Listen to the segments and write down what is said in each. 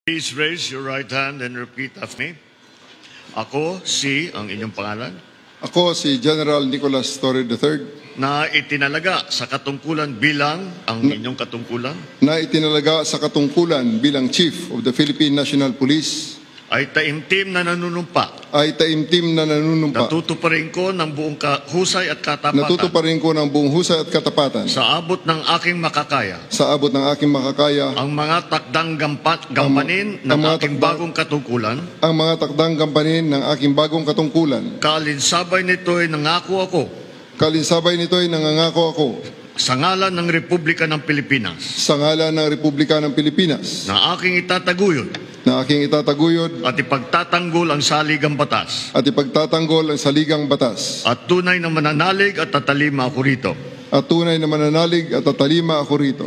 Please raise your right hand and repeat after me. Ako, ang inyong pangalan, Ako si General Nicolas Torre III na itinalaga sa katungkulan bilang ang inyong katungkulan, na itinalaga sa katungkulan bilang Chief of the Philippine National Police ay taimtim na nanunumpa. Natutuparin ko ng buong husay at katapatan Natutuparin ko ng buong husay at katapatan sa abot ng aking makakaya ang mga takdang gampanin ng aking bagong katungkulan. ng aking bagong katungkulan. Kalinsabay nito'y nangako ako sa ngalan ng Republika ng Pilipinas na aking itataguyod at ipagtatanggol ang saligang batas at tunay na mananalig at tatalima ako rito.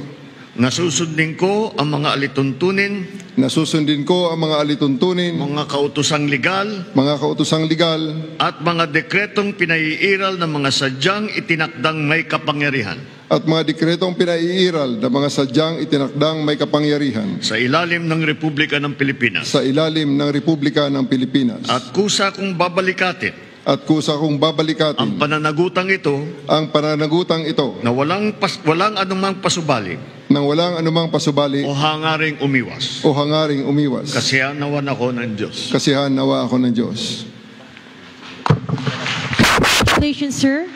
Nasusundin ko ang mga alituntunin, mga kautosang legal, at mga dekretong pinaiiral ng mga sadyang itinakdang may kapangyarihan. Sa ilalim ng Republika ng Pilipinas. At kusa kong babalikatin. Ang pananagutang ito. Na walang anumang pasubali. O hangaring umiwas. Kasihan nawa ako ng Diyos. Congratulations, sir.